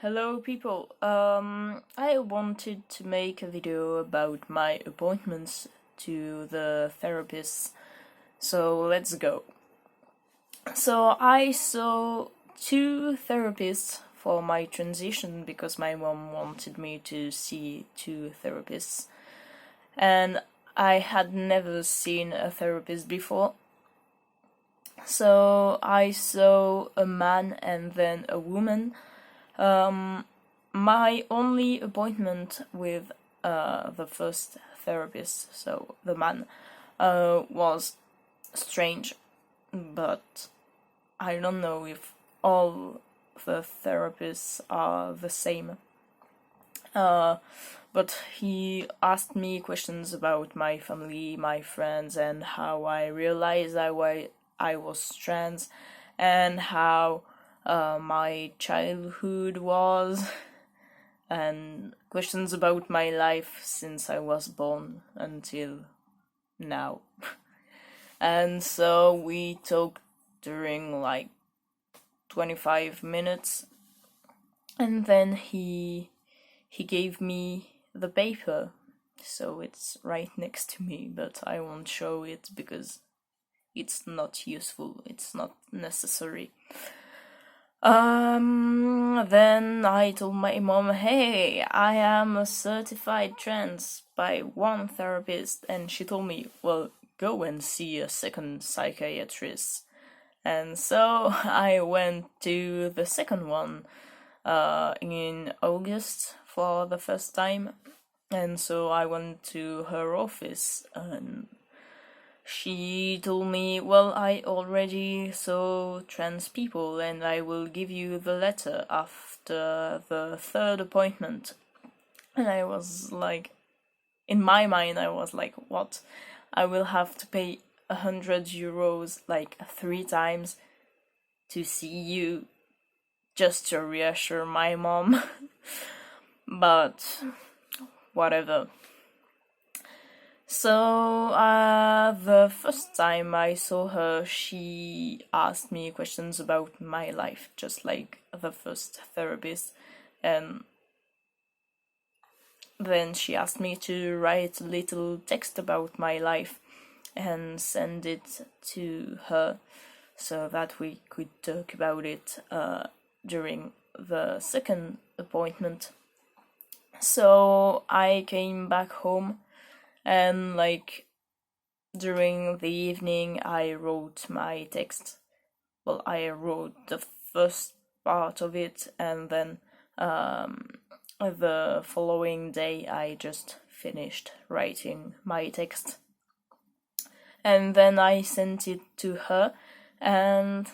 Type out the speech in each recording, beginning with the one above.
Hello people, I wanted to make a video about my appointments to the therapist, so let's go. So I saw two therapists for my transition because my mom wanted me to see two therapists, and I had never seen a therapist before. So I saw a man and then a woman. My only appointment with the first therapist, so the man, was strange, but I don't know if all the therapists are the same. But he asked me questions about my family, my friends, and how I realized I was trans, and how my childhood was, and questions about my life since I was born until now. And so we talked during like 25 minutes, and then he gave me the paper, so it's right next to me, but I won't show it because it's not useful, it's not necessary. Then I told my mom, hey, I am a certified trans by one therapist, and she told me, well, go and see a second psychiatrist. And so I went to the second one in August for the first time, and so I went to her office, and she told me, well, I already saw trans people and I will give you the letter after the third appointment. And I was like, in my mind, I was like, what? I will have to pay 100 euros like 3 times to see you just to reassure my mom. But whatever. So, the first time I saw her, she asked me questions about my life, just like the first therapist, and then she asked me to write a little text about my life and send it to her so that we could talk about it during the second appointment. So I came back home, and like during the evening I wrote my text. Well, I wrote the first part of it, and then the following day I just finished writing my text. And then I sent it to her, and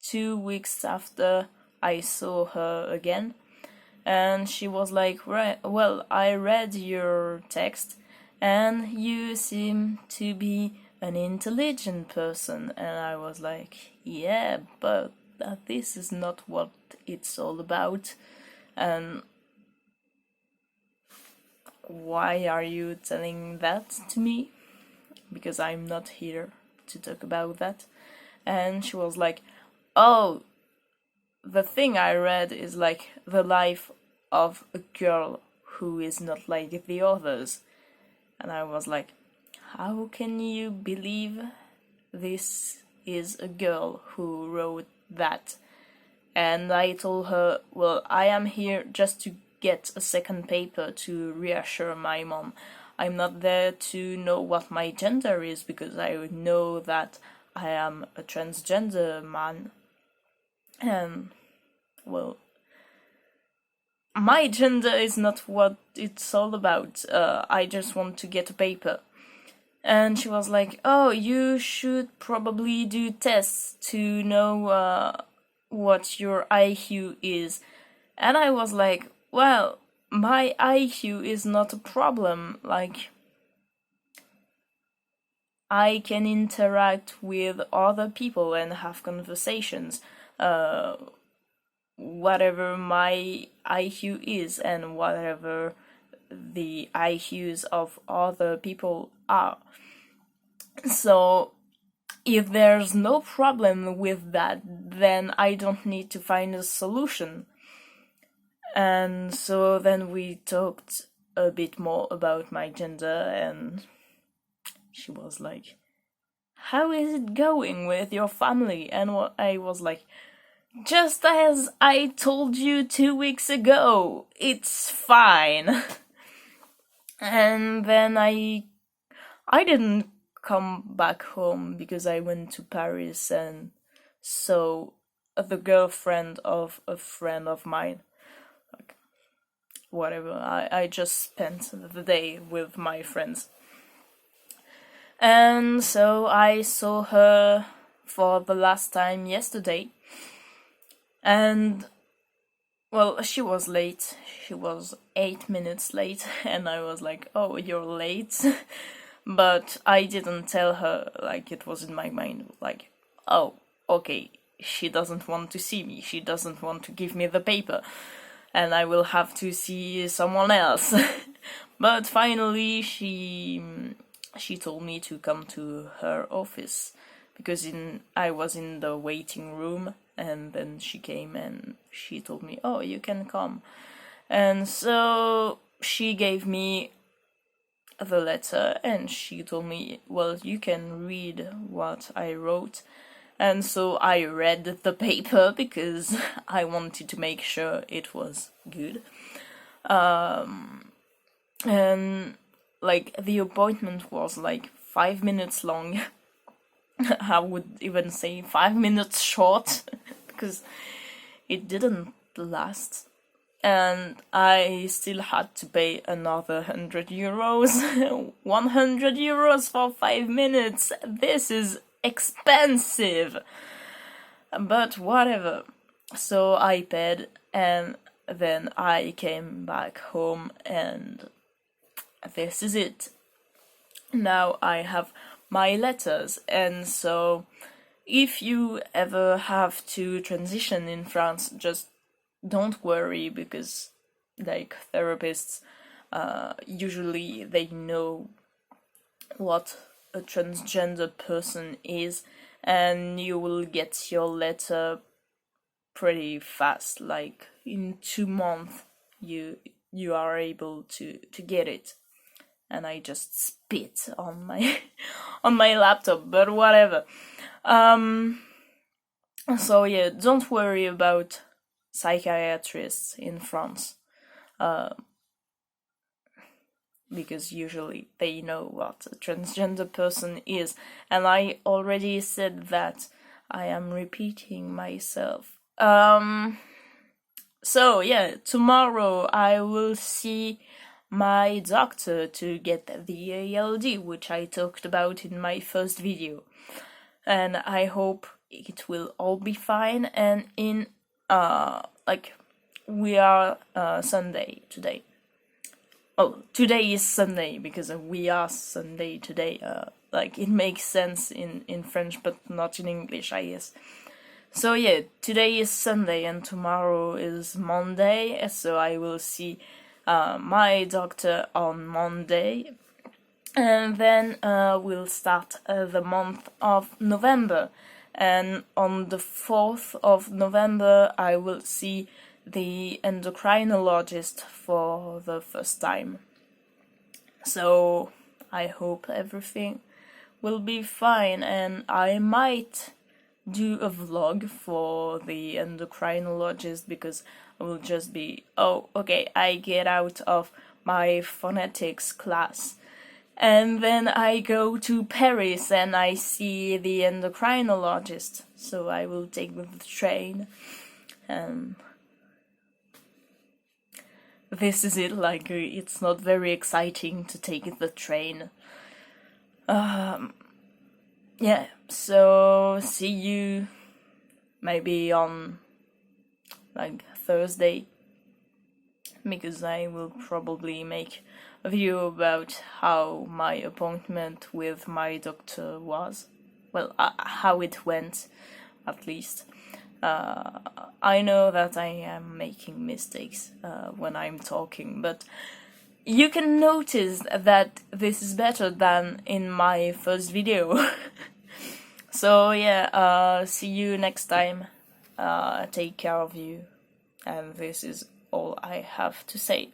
2 weeks after I saw her again, and she was like, well, I read your text and you seem to be an intelligent person. And I was like, yeah, but this is not what it's all about. And why are you telling that to me? Because I'm not here to talk about that. And she was like, oh, the thing I read is like the life of a girl who is not like the others. And I was like, how can you believe this is a girl who wrote that? And I told her, well, I am here just to get a second paper to reassure my mom. I'm not there to know what my gender is, because I know that I am a transgender man. And, well, my gender is not what it's all about. I just want to get a paper. And she was like, oh, you should probably do tests to know what your IQ is. And I was like, well, my IQ is not a problem. Like, I can interact with other people and have conversations. Whatever my IQ is and whatever the IQs of other people are. So if there's no problem with that, then I don't need to find a solution. And so then we talked a bit more about my gender, and she was like, how is it going with your family? And I was like, just as I told you 2 weeks ago, it's fine. And then I didn't come back home because I went to Paris and saw the girlfriend of a friend of mine. Like, whatever, I just spent the day with my friends. And so I saw her for the last time yesterday. And, well, she was late. She was 8 minutes late. And I was like, oh, you're late? But I didn't tell her, like, it was in my mind, like, oh, okay, she doesn't want to see me. She doesn't want to give me the paper. And I will have to see someone else. But finally, she told me to come to her office, because I was in the waiting room, and then she came and she told me, oh, you can come. And so she gave me the letter, and she told me, well, you can read what I wrote. And so I read the paper because I wanted to make sure it was good. And like the appointment was like 5 minutes long. I would even say 5 minutes short because it didn't last. And I still had to pay another 100 euros. 100 euros for 5 minutes. This is expensive. But whatever. So I paid, and then I came back home, and this is it. Now I have my letters, and so if you ever have to transition in France, just don't worry, because like therapists, usually they know what a transgender person is, and you will get your letter pretty fast. Like in 2 months you are able to get it. And I just spit on my on my laptop, but whatever. So yeah, don't worry about psychiatrists in France, because usually they know what a transgender person is. And I already said that. I am repeating myself. So yeah, tomorrow I will see my doctor to get the ALD, which I talked about in my first video. And I hope it will all be fine. And in we are Sunday today. Oh, today is Sunday because we are Sunday today. Like it makes sense in French, but not in English, I guess. So yeah, today is Sunday and tomorrow is Monday. So I will see my doctor on Monday, and then we'll start the month of November. And on the 4th of November, I will see the endocrinologist for the first time. So I hope everything will be fine, and I might do a vlog for the endocrinologist, because I will just be, oh, okay, I get out of my phonetics class, and then I go to Paris and I see the endocrinologist. So I will take the train, and this is it. Like, it's not very exciting to take the train. Yeah, so see you maybe on like Thursday, because I will probably make a video about how my appointment with my doctor was. Well, how it went, at least. I know that I am making mistakes when I'm talking, but you can notice that this is better than in my first video. So yeah, see you next time. Take care of you, and this is all I have to say.